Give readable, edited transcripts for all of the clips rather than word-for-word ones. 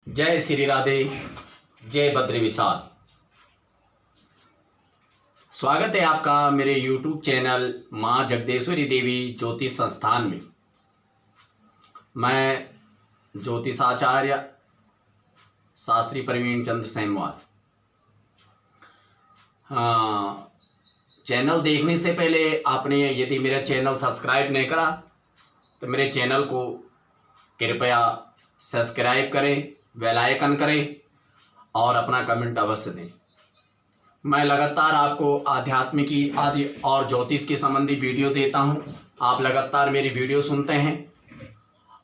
जय श्री राधे, जय बद्री विशाल। स्वागत है आपका मेरे YouTube चैनल माँ जगदेश्वरी देवी ज्योतिष संस्थान में। मैं ज्योतिषाचार्य शास्त्री प्रवीण चंद्र सेमवाल। चैनल देखने से पहले आपने यदि मेरा चैनल सब्सक्राइब नहीं करा तो मेरे चैनल को कृपया सब्सक्राइब करें, बेल आइकन करें और अपना कमेंट अवश्य दें। मैं लगातार आपको आध्यात्मिकी आदि और ज्योतिष के संबंधी वीडियो देता हूं। आप लगातार मेरी वीडियो सुनते हैं।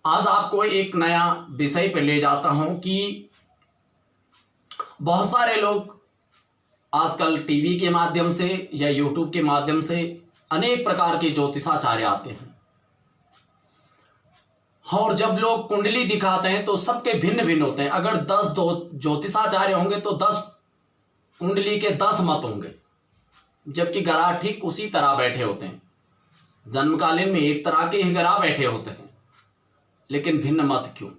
आज आपको एक नया विषय पर ले जाता हूं कि बहुत सारे लोग आजकल टीवी के माध्यम से या यूट्यूब के माध्यम से अनेक प्रकार के ज्योतिषाचार्य आते हैं, और जब लोग कुंडली दिखाते हैं तो सबके भिन्न भिन्न होते हैं। अगर 10 ज्योतिषाचार्य होंगे तो 10 कुंडली के 10 मत होंगे, जबकि ग्रह ठीक उसी तरह बैठे होते हैं। जन्मकालीन में एक तरह के ही ग्रह बैठे होते हैं, लेकिन भिन्न मत क्यों?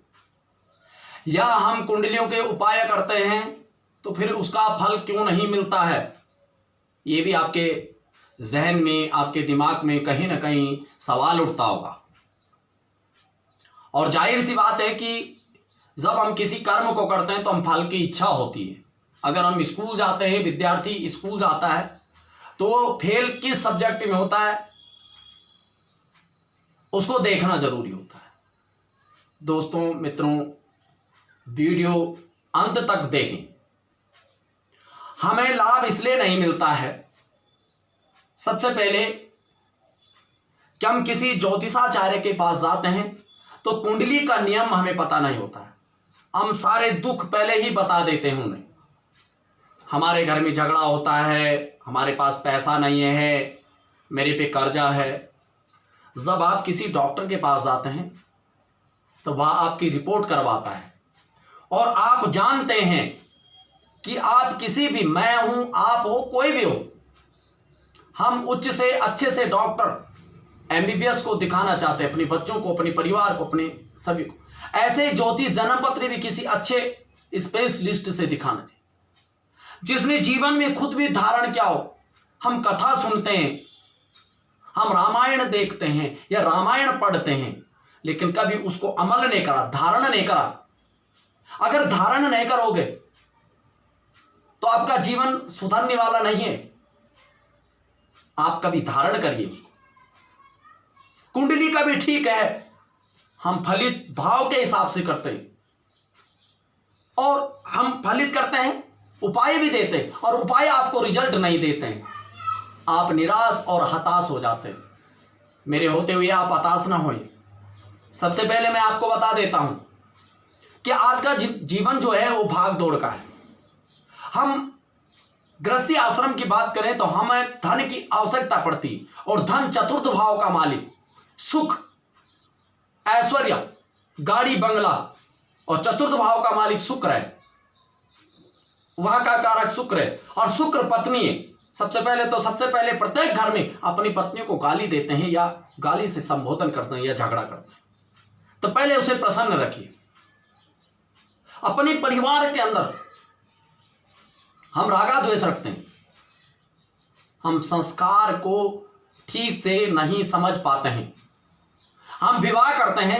या हम कुंडलियों के उपाय करते हैं तो फिर उसका फल क्यों नहीं मिलता है? ये भी आपके जहन में, आपके दिमाग में कहीं ना कहीं सवाल उठता होगा। और जाहिर सी बात है कि जब हम किसी कर्म को करते हैं तो हम फल की इच्छा होती है। अगर हम स्कूल जाते हैं, विद्यार्थी स्कूल जाता है तो फेल किस सब्जेक्ट में होता है उसको देखना जरूरी होता है। दोस्तों, मित्रों, वीडियो अंत तक देखें। हमें लाभ इसलिए नहीं मिलता है, सबसे पहले कि हम किसी ज्योतिषाचार्य के पास जाते हैं तो कुंडली का नियम हमें पता नहीं होता है। हम सारे दुख पहले ही बता देते हैं उन्हें। हमारे घर में झगड़ा होता है, हमारे पास पैसा नहीं है, मेरे पे कर्जा है। जब आप किसी डॉक्टर के पास जाते हैं तो वह आपकी रिपोर्ट करवाता है और आप जानते हैं कि आप किसी भी, मैं हूं, आप हो, कोई भी हो, हम उच्च से अच्छे से डॉक्टर MBBS को दिखाना चाहते हैं, अपने बच्चों को, अपने परिवार को, अपने सभी को। ऐसे ज्योतिष जन्म पत्र भी किसी अच्छे स्पेशलिस्ट से दिखाना चाहिए, जिसने जीवन में खुद भी धारण किया हो। हम कथा सुनते हैं, हम रामायण देखते हैं या रामायण पढ़ते हैं, लेकिन कभी उसको अमल नहीं करा, धारण नहीं करा। अगर धारण नहीं करोगे तो आपका जीवन सुधरने वाला नहीं है। आप कभी धारण करिए उसको। कुंडली का भी ठीक है, हम फलित भाव के हिसाब से करते हैं और हम फलित करते हैं, उपाय भी देते हैं, और उपाय आपको रिजल्ट नहीं देते हैं। आप निराश और हताश हो जाते हैं। मेरे होते हुए आप हताश ना होइए। सबसे पहले मैं आपको बता देता हूं कि आज का जीवन जो है वो भाग दौड़ का है। हम गृहस्थी आश्रम की बात करें तो हमें धन की आवश्यकता पड़ती, और धन चतुर्थ भाव का मालिक सुख, ऐश्वर्य, गाड़ी बंगला, और चतुर्थ भाव का मालिक शुक्र है, वहां का कारक शुक्र है। और शुक्र पत्नी है। सबसे पहले प्रत्येक घर में अपनी पत्नियों को गाली देते हैं या गाली से संबोधन करते हैं या झगड़ा करते हैं, तो पहले उसे प्रसन्न रखिए। अपने परिवार के अंदर हम रागा द्वेष रखते हैं, हम संस्कार को ठीक से नहीं समझ पाते हैं। हम विवाह करते हैं,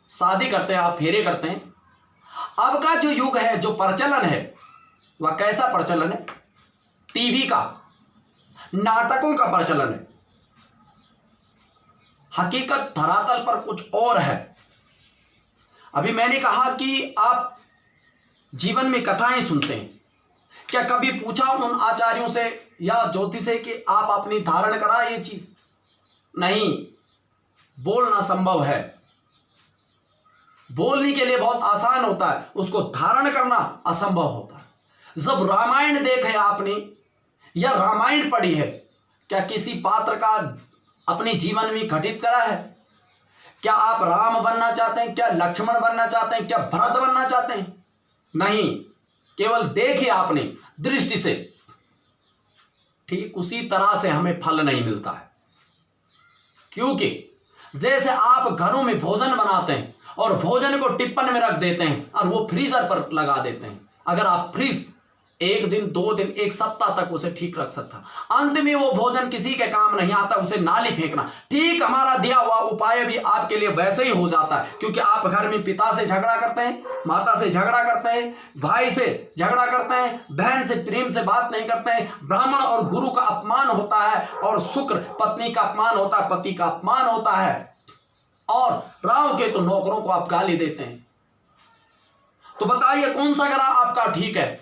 शादी करते हैं, आप फेरे करते हैं। अब का जो युग है, जो प्रचलन है, वह कैसा प्रचलन है? टीवी का, नाटकों का प्रचलन है। हकीकत धरातल पर कुछ और है। अभी मैंने कहा कि आप जीवन में कथाएं सुनते हैं। क्या कभी पूछा उन आचार्यों से या ज्योतिष से कि आप अपनी धारण करा ये चीज? नहीं, बोलना संभव है। बोलने के लिए बहुत आसान होता है, उसको धारण करना असंभव होता है। जब रामायण देखा है आपने या रामायण पढ़ी है, क्या किसी पात्र का अपने जीवन में घटित करा है? क्या आप राम बनना चाहते हैं? क्या लक्ष्मण बनना चाहते हैं? क्या भरत बनना चाहते हैं? नहीं, केवल देखे आपने दृष्टि से। ठीक उसी तरह से हमें फल नहीं मिलता है, क्योंकि जैसे आप घरों में भोजन बनाते हैं और भोजन को टिप्पण में रख देते हैं और वो फ्रीजर पर लगा देते हैं। अगर आप फ्रीज 1 दिन 2 दिन 1 सप्ताह तक उसे ठीक रख सकता, अंत में वो भोजन किसी के काम नहीं आता, उसे नाली फेंकना। ठीक हमारा दिया हुआ उपाय भी आपके लिए वैसे ही हो जाता है, क्योंकि आप घर में पिता से झगड़ा करते हैं, माता से झगड़ा करते हैं, भाई से झगड़ा करते हैं, बहन से प्रेम से बात नहीं करते हैं, ब्राह्मण और गुरु का अपमान होता है, और शुक्र पत्नी का अपमान होता है, पति का अपमान होता है, और राहु के तो नौकरों को आप गाली देते हैं। तो बताइए कौन सा ग्रह आपका ठीक है?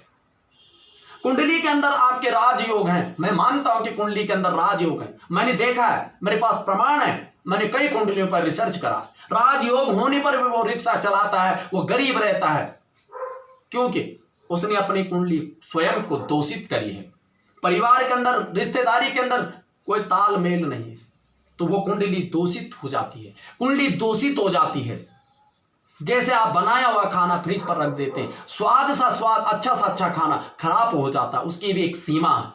कुंडली के अंदर आपके राजयोग हैं। मैं मानता हूं कि कुंडली के अंदर राजयोग है, मैंने देखा है, मेरे पास प्रमाण है, मैंने कई कुंडलियों पर रिसर्च करा। राजयोग होने पर भी वो रिक्शा चलाता है, वो गरीब रहता है, क्योंकि उसने अपनी कुंडली स्वयं को दूषित करी है। परिवार के अंदर, रिश्तेदारी के अंदर कोई तालमेल नहीं है, तो वो कुंडली दूषित हो जाती है, कुंडली दूषित हो जाती है। जैसे आप बनाया हुआ खाना फ्रिज पर रख देते हैं, स्वाद सा स्वाद, अच्छा सा अच्छा खाना खराब हो जाता है, उसकी भी एक सीमा है।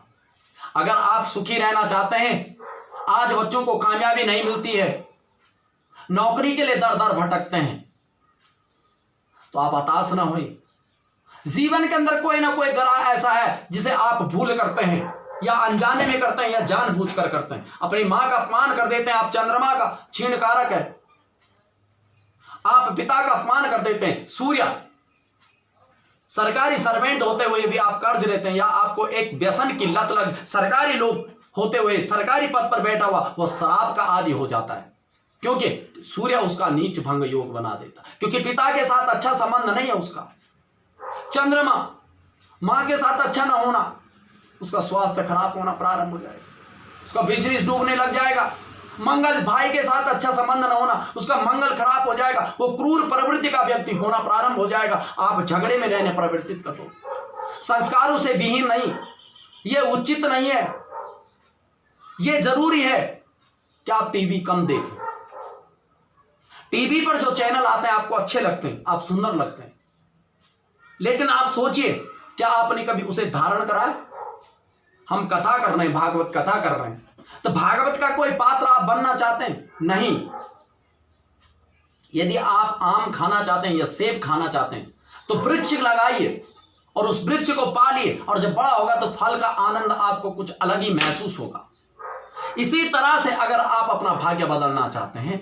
अगर आप सुखी रहना चाहते हैं, आज बच्चों को कामयाबी नहीं मिलती है, नौकरी के लिए दर दर भटकते हैं, तो आप हताश ना होइए। जीवन के अंदर कोई ना कोई ग्रह ऐसा है जिसे आप भूल करते हैं, या अनजाने में करते हैं, या जानबूझकर करते हैं। अपनी मां का अपमान कर देते हैं, आप चंद्रमा का क्षीण कारक है। आप पिता का अपमान कर देते हैं, सूर्य। सरकारी सर्वेंट होते हुए भी आप कर्ज लेते हैं, या आपको एक व्यसन की लत लग, सरकारी लोग होते हुए सरकारी पद पर बैठा हुआ वो शराब का आदी हो जाता है, क्योंकि सूर्य उसका नीच भंग योग बना देता है, क्योंकि पिता के साथ अच्छा संबंध नहीं है उसका। चंद्रमा, मां के साथ अच्छा ना होना, उसका स्वास्थ्य खराब होना प्रारंभ हो जाएगा, उसका बिजनेस डूबने लग जाएगा। मंगल, भाई के साथ अच्छा संबंध न होना, उसका मंगल खराब हो जाएगा, वो क्रूर प्रवृत्ति का व्यक्ति होना प्रारंभ हो जाएगा, आप झगड़े में रहने प्रवृत्तित कर दो। संस्कारों से विहीन नहीं, ये उचित नहीं है। ये जरूरी है कि आप टीवी कम देखें। टीवी पर जो चैनल आते हैं आपको अच्छे लगते हैं, आप सुंदर लगते हैं, लेकिन आप सोचिए क्या आपने कभी उसे धारण करा है? हम कथा कर रहे हैं, भागवत कथा कर रहे हैं, तो भागवत का कोई पात्र आप बनना चाहते हैं? नहीं। यदि आप आम खाना चाहते हैं या सेब खाना चाहते हैं तो वृक्ष लगाइए और उस वृक्ष को पालिए, और जब बड़ा होगा तो फल का आनंद आपको कुछ अलग ही महसूस होगा। इसी तरह से अगर आप अपना भाग्य बदलना चाहते हैं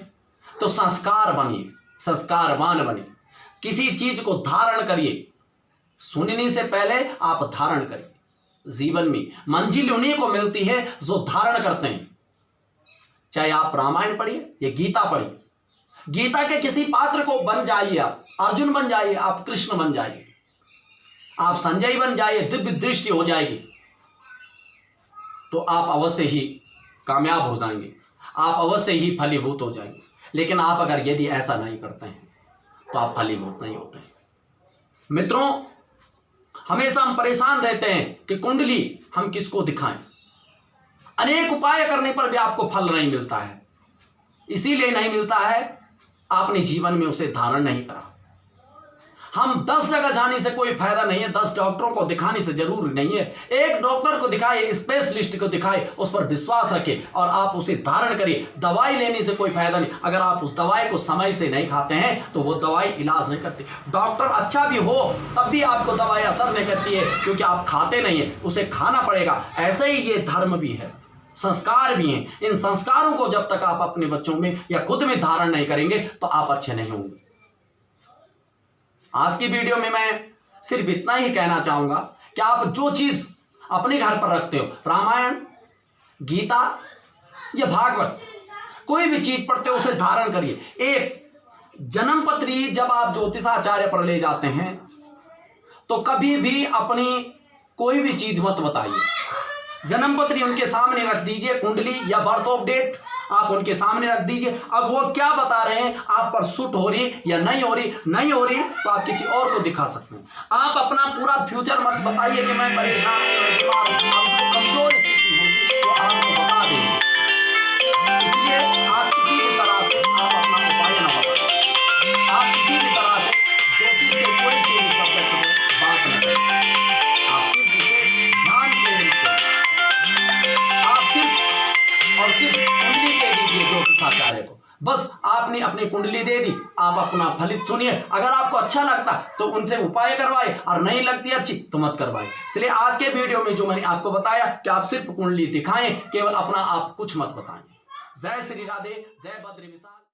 तो संस्कार बनिए, संस्कारवान बनिए, किसी चीज को धारण करिए। सुनने से पहले आप धारण करिए। जीवन में मंजिल उन्हीं को मिलती है जो धारण करते हैं। चाहे आप रामायण पढ़िए या गीता पढ़िए, गीता के किसी पात्र को बन जाइए, आप अर्जुन बन जाइए, आप कृष्ण बन जाइए, आप संजय बन जाइए, दिव्य दृष्टि हो जाएगी, तो आप अवश्य ही कामयाब हो जाएंगे, आप अवश्य ही फलीभूत हो जाएंगे। लेकिन आप अगर यदि ऐसा नहीं करते हैं तो आप फलीभूत नहीं होते। मित्रों, हमेशा हम परेशान रहते हैं कि कुंडली हम किसको दिखाएं। अनेक उपाय करने पर भी आपको फल नहीं मिलता है। इसीलिए नहीं मिलता है, आपने जीवन में उसे धारण नहीं करा। हम 10 जगह जाने से कोई फायदा नहीं है, 10 डॉक्टरों को दिखाने से जरूरी नहीं है। एक डॉक्टर को दिखाए, स्पेशलिस्ट को दिखाए, उस पर विश्वास रखे और आप उसे धारण करिए। दवाई लेने से कोई फायदा नहीं। अगर आप उस दवाई को समय से नहीं खाते हैं तो वो दवाई इलाज नहीं करती। डॉक्टर अच्छा भी हो तब भी आपको दवाई असर नहीं करती है, क्योंकि आप खाते नहीं है, उसे खाना पड़ेगा। ऐसे ही ये धर्म भी है, संस्कार भी हैं। इन संस्कारों को जब तक आप अपने बच्चों में या खुद में धारण नहीं करेंगे तो आप अच्छे नहीं होंगे। आज की वीडियो में मैं सिर्फ इतना ही कहना चाहूंगा कि आप जो चीज अपने घर पर रखते हो, रामायण, गीता या भागवत, कोई भी चीज पढ़ते हो उसे धारण करिए। एक जन्म पत्री जब आप ज्योतिषाचार्य पर ले जाते हैं तो कभी भी अपनी कोई भी चीज मत बताइए। जन्म पत्री उनके सामने रख दीजिए, कुंडली या बर्थ ऑफ डेट आप उनके सामने रख दीजिए। अब वो क्या बता रहे हैं, आप पर सूट हो रही या नहीं हो रही, नहीं हो रही तो आप किसी और को दिखा सकते हैं। आप अपना पूरा फ्यूचर मत बताइए कि मैं परेशान हूं, बीमार हूं, कमजोर स्थिति होगी तो आपको बता देंगे। इसलिए आप किसी भी तरह से आप अपना उपाय न बताएं। आप किसी भी तरह से ज्योतिष के कोई से भी सब्जेक्ट में बात न करें। आप सिर्फ उसे ध्यान केंद्रित करें। आप सिर्फ और सिर्फ कुंडली दे दीजिए ज्योतिषाचार्य को। बस आपने आदमी अपनी कुंडली दे दी, आप अपना फलित सुनिए। अगर आपको अच्छा लगता तो उनसे उपाय करवाए, और नहीं लगती अच्छी तो मत करवाए। इसलिए आज के वीडियो में जो मैंने आपको बताया कि आप सिर्फ कुंडली दिखाएं, केवल अपना आप कुछ मत बताएं। जय श्री राधे, जय बद्री विशाल।